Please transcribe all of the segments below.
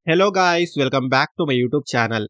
Hello guys, welcome back to my YouTube channel.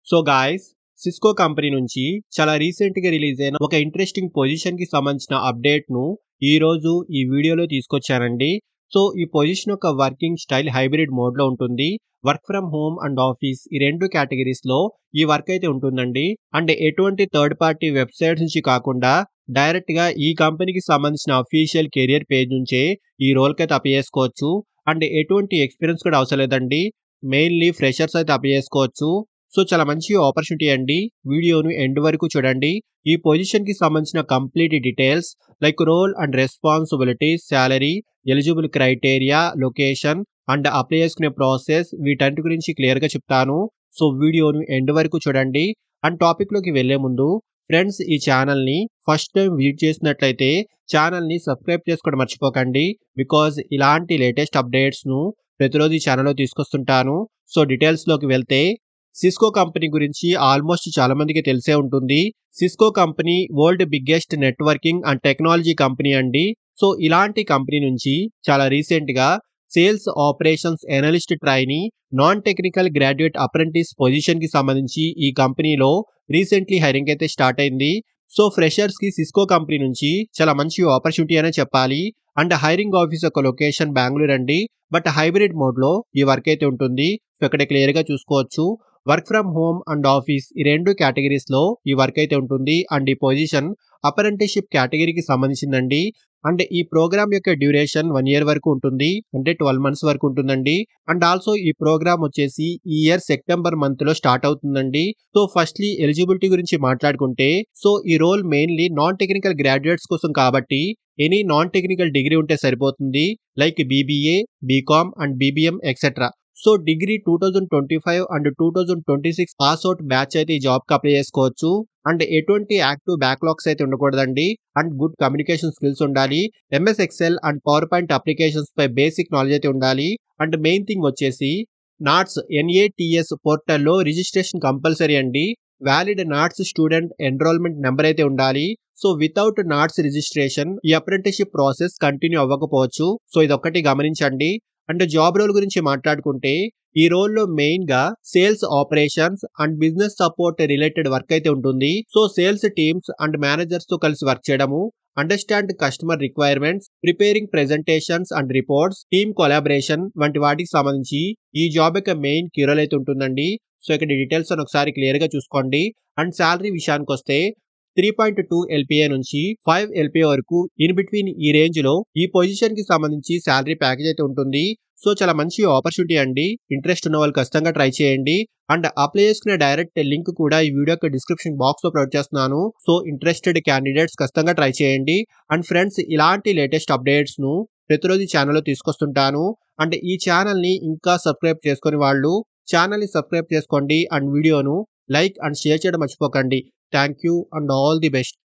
So guys, Cisco company నుంచి చాలా రీసెంట్గా release అయిన ఒక ఇంట్రెస్టింగ్ పొజిషన్కి సంబంధించిన అప్డేట్ను ఈరోజు ఈ వీడియోలో తీసుకొచ్చానండి. సో ఈ పొజిషన్ యొక్క వర్కింగ్ స్టైల్ హైబ్రిడ్ మోడ్లో ఉంటుంది. Work from home and office ఈ రెండు కేటగిరీస్లో ఈ వర్క్ అయితే ఉంటుందండి. అండ్ ఎటువంటి థర్డ్ పార్టీ వెబ్సైట్స్ నుంచి కాకుండా డైరెక్ట్గా ఈ కంపెనీకి సంబంధించిన అఫీషియల్ కెరియర్ పేజ్ నుంచే ఈ రోల్కి అయితే అప్లై చేసుకోవచ్చు. అండ్ ఎటువంటి ఎక్స్పీరియన్స్ కూడా అవసరం లేదండి. మెయిన్లీ ఫ్రెషర్స్ అయితే అప్లై చేసుకోవచ్చు. సో చాలా మంచి ఆపర్చునిటీ అండి. వీడియోను ఎండ్ వరకు చూడండి. ఈ పొజిషన్కి సంబంధించిన complete details like role and responsibilities, salary, eligible criteria, location and apply చేసుకునే ప్రాసెస్ వీటన్నిటి గురించి క్లియర్గా చెప్తాను. సో వీడియోను ఎండ్ వరకు చూడండి. అండ్ టాపిక్లోకి వెళ్లే ముందు ఫ్రెండ్స్, ఈ ఛానల్ని ఫస్ట్ టైం విజిట్ చేసినట్లయితే ఛానల్ని సబ్స్క్రైబ్ చేసుకోవడం మర్చిపోకండి. బికాజ్ ఇలాంటి లేటెస్ట్ అప్డేట్స్ను ప్రతిరోజు ఈ ఛానల్లో తీసుకొస్తుంటాను. సో డీటెయిల్స్లోకి వెళ్తే సిస్కో కంపెనీ గురించి ఆల్మోస్ట్ చాలా మందికి తెలిసే ఉంటుంది. Cisco company world biggest networking and technology company అండి. సో ఇలాంటి కంపెనీ నుంచి చాలా రీసెంట్గా sales operations analyst trainee non technical graduate apprentice పొజిషన్కి సంబంధించి ఈ కంపెనీలో రీసెంట్లీ హైరింగ్ అయితే స్టార్ట్ అయింది. సో ఫ్రెషర్స్కి సిస్కో కంపెనీ నుంచి చాలా మంచి ఆపర్చునిటీ అనే చెప్పాలి. అండ్ హైరింగ్ ఆఫీస్ యొక్క లొకేషన్ బెంగళూరు అండి. బట్ హైబ్రిడ్ మోడ్లో ఈ వర్క్ అయితే ఉంటుంది. సో ఇక్కడ క్లియర్గా చూసుకోవచ్చు. Work from home and office ఈ రెండు కేటగిరీస్లో ఈ వర్క్ అయితే ఉంటుంది. అండ్ ఈ పొజిషన్ అప్రెంటిస్షిప్ కేటగిరీకి సంబంధించిందండి. అండ్ ఈ ప్రోగ్రామ్ యొక్క డ్యూరేషన్ 1 year వరకు ఉంటుంది. అంటే 12 months వరకు ఉంటుందండి. అండ్ ఆల్సో ఈ ప్రోగ్రామ్ వచ్చేసి ఈ ఇయర్ సెప్టెంబర్ మంత్లో స్టార్ట్ అవుతుందండి. సో ఫస్ట్లీ ఎలిజిబిలిటీ గురించి మాట్లాడుకుంటే, సో ఈ role mainly non technical graduates కోసం కాబట్టి ఎనీ నాన్ టెక్నికల్ డిగ్రీ ఉంటే సరిపోతుంది. Like BBA, BCom and BBM etcetera. So degree 2025 అండ్ 2026 పాస్ అవుట్ బ్యాచ్ అయితే ఈ జాబ్కి అప్లై చేసుకోవచ్చు. అండ్ ఎటువంటి యాక్టివ్ బ్యాక్లాగ్స్ అయితే ఉండకూడదండి. అండ్ గుడ్ కమ్యూనికేషన్ స్కిల్స్ ఉండాలి. MS Excel and power point applications పై బేసిక్ నాలెడ్జ్ అయితే ఉండాలి. అండ్ మెయిన్ థింగ్ వచ్చేసి నాట్స్ ఎన్ఏటిఎస్ పోర్టల్లో రిజిస్ట్రేషన్ కంపల్సరీ అండి. Valid NATS student enrolment number అయితే ఉండాలి. సో వితౌట్ నాట్స్ రిజిస్ట్రేషన్ ఈ అప్రెంటిస్షిప్ ప్రాసెస్ కంటిన్యూ అవ్వకపోవచ్చు. సో ఇదొక్కటి గమనించండి. అండ్ జాబ్ రోల్ గురించి మాట్లాడుకుంటే, ఈ రోల్లో మెయిన్ గా sales operations and business support related work అయితే ఉంటుంది. So sales teams and managers తో కలిసి వర్క్ చేయడము, understand customer requirements, preparing presentations and reports, team collaboration వంటి వాటికి సంబంధించి ఈ జాబ్ యొక్క మెయిన్ కీ రోల్ అయితే ఉంటుందండి. సో ఇక్కడ డీటెయిల్స్ అని ఒకసారి క్లియర్ గా చూసుకోండి. అండ్ శాలరీ విషయానికి వస్తే 3.2 LPA నుంచి 5 LPA వరకు ఇన్ బిట్వీన్ ఈ రేంజ్ లో ఈ పొజిషన్ కి సంబంధించి శాలరీ ప్యాకేజ్ అయితే ఉంటుంది. సో చాలా మంచి ఆపర్చునిటీ అండి. ఇంట్రెస్ట్ ఉన్న వాళ్ళు ఖచ్చితంగా ట్రై చేయండి. అండ్ అప్లై చేసుకునే డైరెక్ట్ లింక్ కూడా ఈ వీడియో యొక్క డిస్క్రిప్షన్ బాక్స్ లో ప్రొవైడ్ చేస్తున్నాను. సో ఇంట్రెస్టెడ్ క్యాండిడేట్స్ ఖచ్చితంగా ట్రై చేయండి. అండ్ ఫ్రెండ్స్, ఇలాంటి లేటెస్ట్ అప్డేట్స్ ను ప్రతిరోజు ఈ ఛానల్లో తీసుకొస్తుంటాను. అండ్ ఈ ఛానల్ ని ఇంకా సబ్స్క్రైబ్ చేసుకుని వాళ్ళు ఛానల్ ని సబ్స్క్రైబ్ చేసుకోండి. అండ్ వీడియోను లైక్ అండ్ షేర్ చేయడం మర్చిపోకండి. Thank you and all the best.